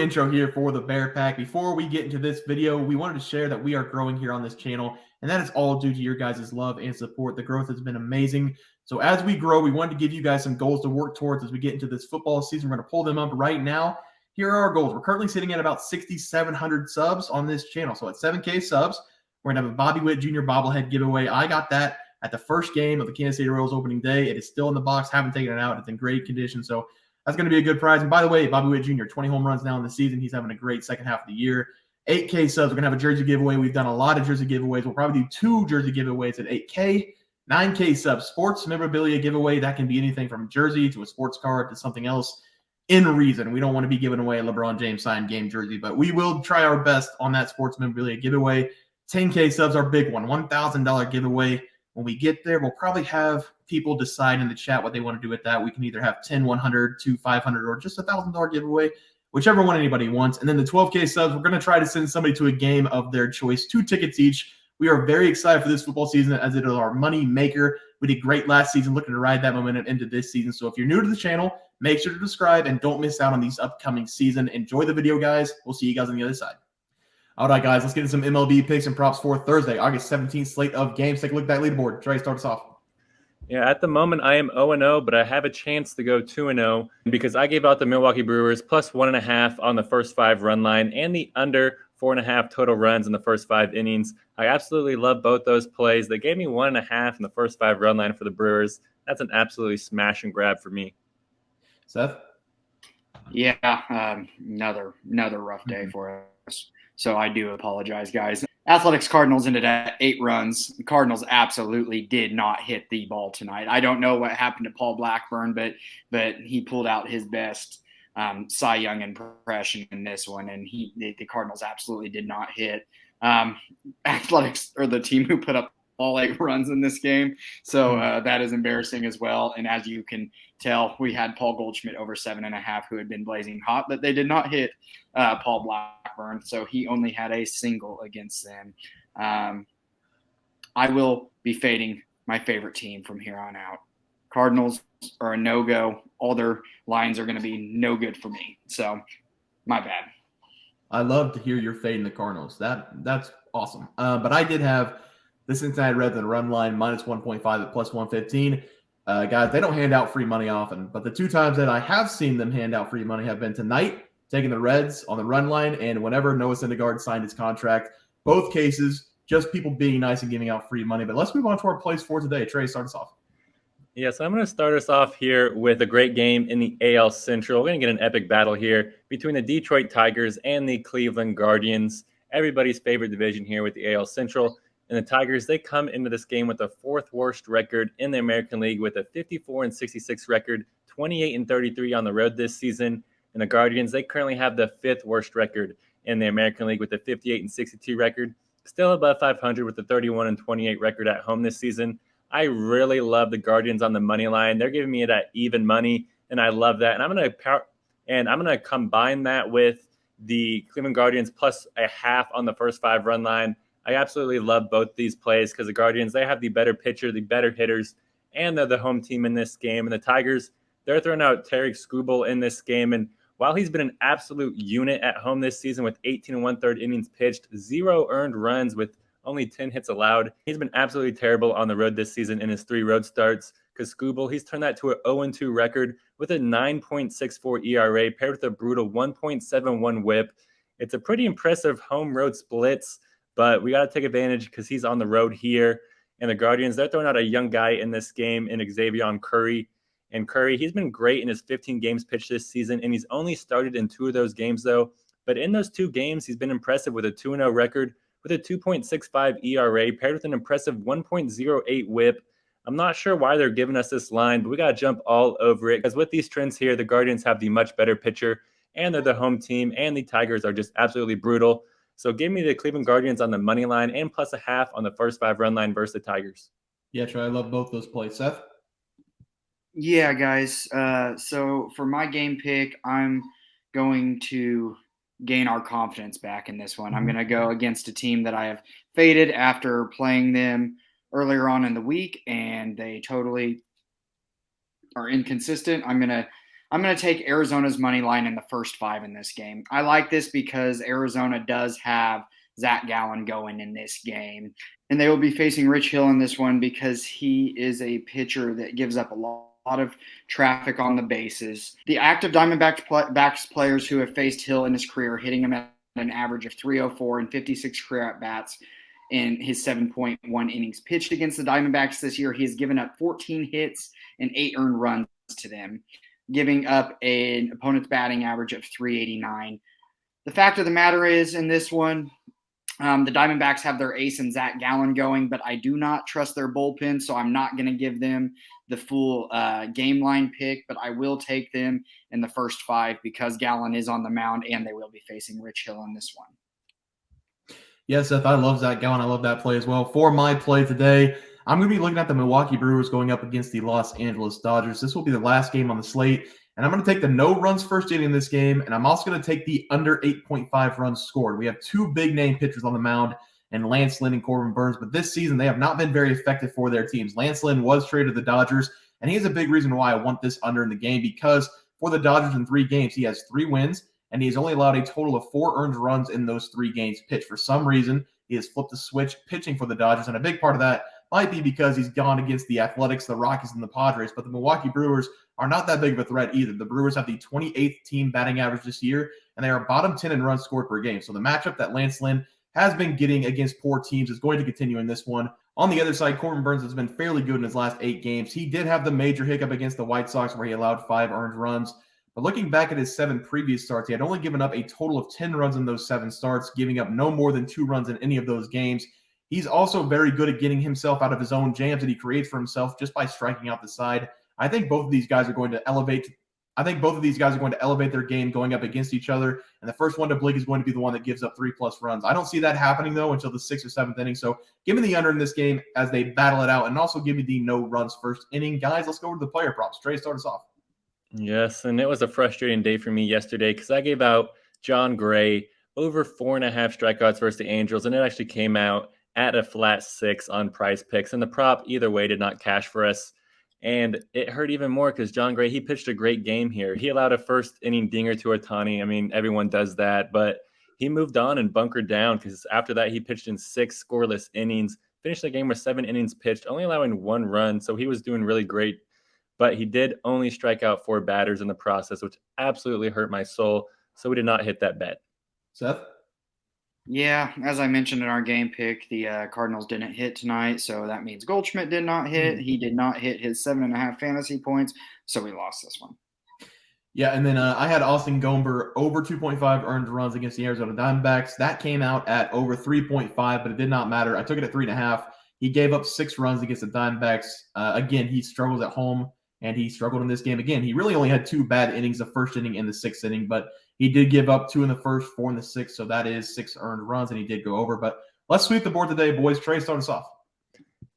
intro here for the Bear Pack. Before we get into this video, we wanted to share that we are growing here on this channel, and that is all due to your guys' love and support. The growth has been amazing. So as we grow, we wanted to give you guys some goals to work towards as we get into this football season. We're going to pull them up right now. Here are our goals. We're currently sitting at about 6,700 subs on this channel. So at 7K subs, we're going to have a Bobby Witt Jr. bobblehead giveaway. I got that at the first game of the Kansas City Royals opening day. It is still in the box. Haven't taken it out. It's in great condition. So that's going to be a good prize. And by the way, Bobby Witt Jr., 20 home runs now in the season. He's having a great second half of the year. 8K subs. We're going to have a jersey giveaway. We've done a lot of jersey giveaways. We'll probably do 2 jersey giveaways at 8K. 9K subs. Sports memorabilia giveaway. That can be anything from a jersey to a sports card to something else in reason. We don't want to be giving away a LeBron James signed game jersey, but we will try our best on that sports memorabilia giveaway. 10K subs, our big one. $1,000 giveaway. When we get there, we'll probably have people decide in the chat what they want to do with that. We can either have 10, 100, 2, 500, or just $1,000 giveaway, whichever one anybody wants. And then the 12K subs, we're going to try to send somebody to a game of their choice, 2 tickets each. We are very excited for this football season as it is our money maker. We did great last season, looking to ride that momentum into this season. So if you're new to the channel, make sure to subscribe and don't miss out on these upcoming season. Enjoy the video, guys. We'll see you guys on the other side. All right, guys, let's get into some MLB picks and props for Thursday, August 17th slate of games. Take a look at that leaderboard. Trey, start us off. Yeah, at the moment, I am 0-0, but I have a chance to go 2-0 because I gave out the Milwaukee Brewers plus 1.5 on the first 5 run line and the under 4.5 total runs in the first 5 innings. I absolutely love both those plays. They gave me 1.5 in the first 5 run line for the Brewers. That's an absolutely smash and grab for me. Seth? Yeah, another rough day for us. So I do apologize, guys. Athletics Cardinals ended at 8 runs. The Cardinals absolutely did not hit the ball tonight. I don't know what happened to Paul Blackburn, but he pulled out his best Cy Young impression in this one, and the Cardinals absolutely did not hit. Athletics are the team who put up all 8 runs in this game, so that is embarrassing as well. And as you can tell, we had Paul Goldschmidt over 7.5, who had been blazing hot, but they did not hit Paul Blackburn, so he only had a single against them. I will be fading my favorite team from here on out. Cardinals are a no-go. All their lines are going to be no good for me, so my bad. I love to hear you're fading the Cardinals. That's awesome. But I did have the Cincinnati Reds and run line minus 1.5 at plus 115. Guys, they don't hand out free money often, but the 2 times that I have seen them hand out free money have been tonight, taking the Reds on the run line, and whenever Noah Syndergaard signed his contract. Both cases, just people being nice and giving out free money. But let's move on to our plays for today. Trey, start us off. Yeah, so I'm going to start us off here with a great game in the AL Central. We're going to get an epic battle here between the Detroit Tigers and the Cleveland Guardians. Everybody's favorite division here with the AL Central. And the Tigers, they come into this game with the 4th worst record in the American League with a 54-66 record, 28-33 on the road this season. And the Guardians, they currently have the 5th worst record in the American League with a 58-62 record, still above 500 with a 31-28 record at home this season. I really love the Guardians on the money line. They're giving me that even money, and I love that. And I'm going to combine that with the Cleveland Guardians plus a half on the first 5 run line. I absolutely love both these plays because the Guardians, they have the better pitcher, the better hitters, and they're the home team in this game. And the Tigers, they're throwing out Tarek Skubal in this game. And while he's been an absolute unit at home this season with 18 1/3 innings pitched, 0 earned runs with only 10 hits allowed, he's been absolutely terrible on the road this season in his 3 road starts because Skubal, he's turned that to an 0-2 record with a 9.64 ERA paired with a brutal 1.71 whip. It's a pretty impressive home-road splits, but we got to take advantage because he's on the road here. And the Guardians, they're throwing out a young guy in this game in Xavier Curry. And Curry, he's been great in his 15 games pitched this season, and he's only started in 2 of those games, though. But in those 2 games, he's been impressive with a 2-0 record, with a 2.65 ERA, paired with an impressive 1.08 whip. I'm not sure why they're giving us this line, but we got to jump all over it because with these trends here, the Guardians have the much better pitcher, and they're the home team, and the Tigers are just absolutely brutal. So give me the Cleveland Guardians on the money line and plus a half on the first 5 run line versus the Tigers. Yeah, Trey, I love both those plays. Seth? Yeah, guys. So for my game pick, I'm going to gain our confidence back in this one. I'm going to go against a team that I have faded after playing them earlier on in the week, and they totally are inconsistent. I'm going to I'm going to take Arizona's money line in the first 5 in this game. I like this because Arizona does have Zach Gallen going in this game. And they will be facing Rich Hill in this one because he is a pitcher that gives up a lot of traffic on the bases. The active Diamondbacks players who have faced Hill in his career, hitting him at an average of 304 and 56 career at-bats in his 7.1 innings pitched against the Diamondbacks this year. He has given up 14 hits and 8 earned runs to them, giving up an opponent's batting average of 389. The fact of the matter is, in this one, the Diamondbacks have their ace and Zach Gallen going, but I do not trust their bullpen, so I'm not going to give them the full game line pick, but I will take them in the first 5 because Gallen is on the mound and they will be facing Rich Hill in this one. Yes, Seth, I love Zach Gallen. I love that play as well. For my play today, I'm going to be looking at the Milwaukee Brewers going up against the Los Angeles Dodgers. This will be the last game on the slate, and I'm going to take the no runs first inning in this game, and I'm also going to take the under 8.5 runs scored. We have 2 big-name pitchers on the mound, and Lance Lynn and Corbin Burnes, but this season they have not been very effective for their teams. Lance Lynn was traded to the Dodgers, and he is a big reason why I want this under in the game because for the Dodgers in 3 games, he has 3 wins, and he's only allowed a total of 4 earned runs in those 3 games pitched. For some reason, he has flipped the switch pitching for the Dodgers, and a big part of that might be because he's gone against the Athletics, the Rockies, and the Padres, but the Milwaukee Brewers are not that big of a threat either. The Brewers have the 28th team batting average this year, and they are bottom 10 in runs scored per game. So the matchup that Lance Lynn has been getting against poor teams is going to continue in this one. On the other side, Corbin Burnes has been fairly good in his last 8 games. He did have the major hiccup against the White Sox where he allowed 5 earned runs. But looking back at his 7 previous starts, he had only given up a total of 10 runs in those 7 starts, giving up no more than 2 runs in any of those games. He's also very good at getting himself out of his own jams that he creates for himself just by striking out the side. I think both of these guys are going to elevate their game going up against each other, and the first one to blink is going to be the one that gives up 3+ runs. I don't see that happening, though, until the 6th or 7th inning, so give me the under in this game as they battle it out, and also give me the no runs first inning. Guys, let's go over to the player props. Trey, start us off. Yes, and it was a frustrating day for me yesterday because I gave out John Gray over 4.5 strikeouts versus the Angels, and it actually came out at a flat 6 on PrizePicks, and the prop either way did not cash for us. And it hurt even more because John Gray, he pitched a great game here. He allowed a first inning dinger to Ohtani. I mean, everyone does that, but he moved on and bunkered down because after that he pitched in 6 scoreless innings, finished the game with 7 innings pitched, only allowing 1 run. So he was doing really great, but he did only strike out 4 batters in the process, which absolutely hurt my soul. So we did not hit that bet. Seth? Yeah, as I mentioned in our game pick, the Cardinals didn't hit tonight, so that means Goldschmidt did not hit. He did not hit his 7.5 fantasy points, so we lost this one. Yeah, and then I had Austin Gomber over 2.5 earned runs against the Arizona Diamondbacks. That came out at over 3.5, but it did not matter. I took it at 3.5. He gave up 6 runs against the Diamondbacks. Again, he struggles at home, and he struggled in this game again. He really only had 2 bad innings, the first inning and the 6th inning, but he did give up 2 in the first, 4 in the 6th, so that is 6 earned runs, and he did go over. But let's sweep the board today, boys. Trey, start us off.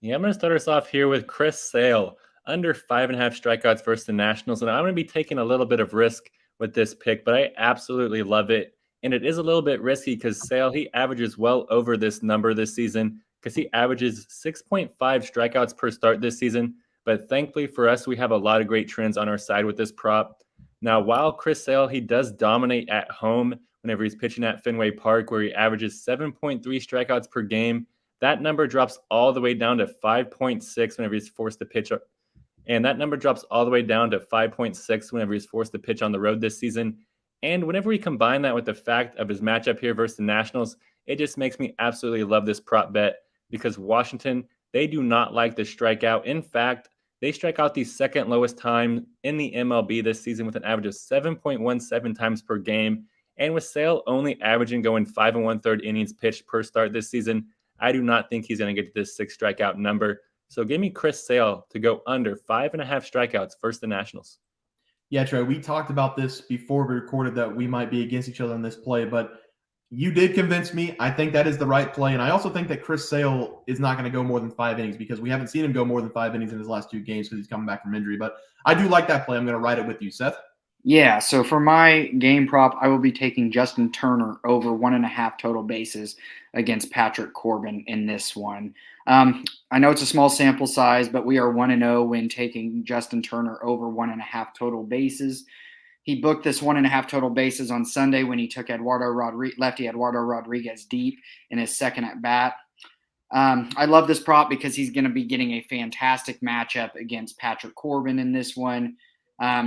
Yeah, I'm going to start us off here with Chris Sale, under 5.5 strikeouts versus the Nationals, and I'm going to be taking a little bit of risk with this pick, but I absolutely love it. And it is a little bit risky because Sale, he averages well over this number this season because he averages 6.5 strikeouts per start this season. But thankfully for us, we have a lot of great trends on our side with this prop. Now, while Chris Sale, he does dominate at home whenever he's pitching at Fenway Park, where he averages 7.3 strikeouts per game, that number drops all the way down to 5.6 whenever he's forced to pitch. And that number drops all the way down to 5.6 whenever he's forced to pitch on the road this season. And whenever we combine that with the fact of his matchup here versus the Nationals, it just makes me absolutely love this prop bet because Washington, they do not like to strike out. In fact, they strike out the second lowest time in the MLB this season with an average of 7.17 times per game. And with Sale only averaging going 5 1/3 innings pitched per start this season, I do not think he's going to get to this 6 strikeout number. So give me Chris Sale to go under 5.5 strikeouts versus the Nationals. Yeah, Trey, we talked about this before we recorded that we might be against each other in this play, but you did convince me. I think that is the right play, and I also think that Chris Sale is not going to go more than 5 innings because we haven't seen him go more than 5 innings in his last 2 games because he's coming back from injury. But I do like that play. I'm going to ride it with you, Seth. Yeah, so for my game prop, I will be taking Justin Turner over 1.5 total bases against Patrick Corbin in this one. I know it's a small sample size, but we are 1-0 when taking Justin Turner over 1.5 total bases. He booked this 1.5 total bases on Sunday when he took lefty Eduardo Rodriguez deep in his second at bat. I love this prop because he's going to be getting a fantastic matchup against Patrick Corbin in this one.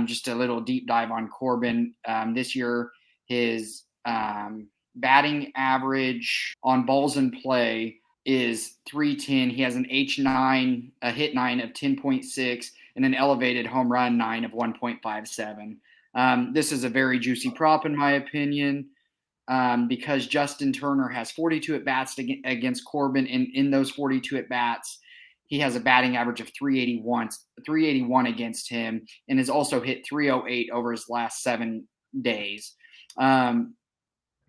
Just a little deep dive on Corbin. This year, his batting average on balls in play is .310. He has an H9, a hit 9 of 10.6, and an elevated home run 9 of 1.57. This is a very juicy prop in my opinion. Because Justin Turner has 42 at-bats against Corbin, and in those 42 at-bats, he has a batting average of 381 against him, and has also hit 308 over his last 7 days.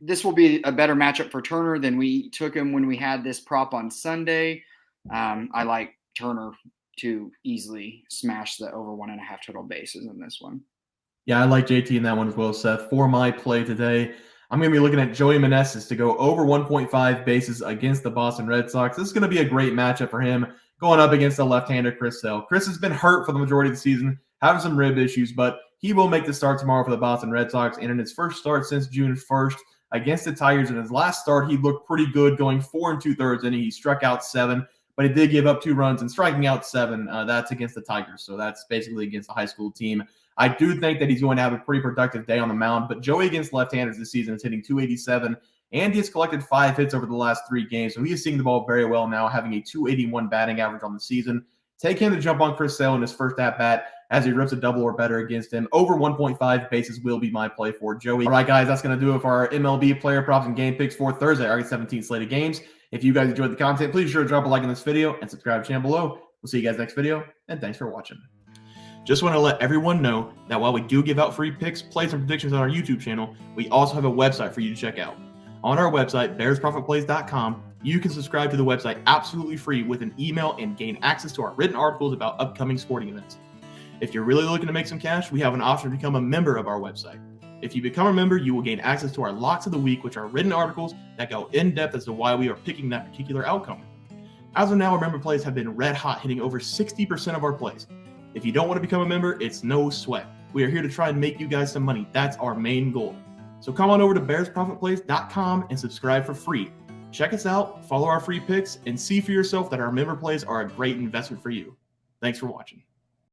This will be a better matchup for Turner than we took him when we had this prop on Sunday. I like Turner to easily smash the over 1.5 total bases in this one. Yeah, I like JT in that one as well, Seth. For my play today, I'm going to be looking at Joey Meneses to go over 1.5 bases against the Boston Red Sox. This is going to be a great matchup for him going up against the left-hander Chris Sale. Chris has been hurt for the majority of the season, having some rib issues, but he will make the start tomorrow for the Boston Red Sox. And in his first start since June 1st against the Tigers, in his last start, he looked pretty good, going 4 2/3 innings. He struck out 7, but he did give up 2 runs and striking out 7. That's against the Tigers, so that's basically against the high school team. I do think that he's going to have a pretty productive day on the mound, but Joey against left-handers this season is hitting .287, and he has collected 5 hits over the last 3 games, so he is seeing the ball very well now, having a .281 batting average on the season. Take him to jump on Chris Sale in his first at-bat as he rips a double or better against him. Over 1.5 bases will be my play for Joey. All right, guys, that's going to do it for our MLB player props and game picks for Thursday, August 17th slate of games. If you guys enjoyed the content, please be sure to drop a like on this video and subscribe to the channel below. We'll see you guys next video, and thanks for watching. Just want to let everyone know that while we do give out free picks, plays, and predictions on our YouTube channel, we also have a website for you to check out. On our website, bearsprofitplays.com, you can subscribe to the website absolutely free with an email and gain access to our written articles about upcoming sporting events. If you're really looking to make some cash, we have an option to become a member of our website. If you become a member, you will gain access to our Locks of the Week, which are written articles that go in depth as to why we are picking that particular outcome. As of now, our member plays have been red hot, hitting over 60% of our plays. If you don't want to become a member, it's no sweat. We are here to try and make you guys some money. That's our main goal. So come on over to bearsprofitplays.com and subscribe for free. Check us out, follow our free picks, and see for yourself that our member plays are a great investment for you. Thanks for watching.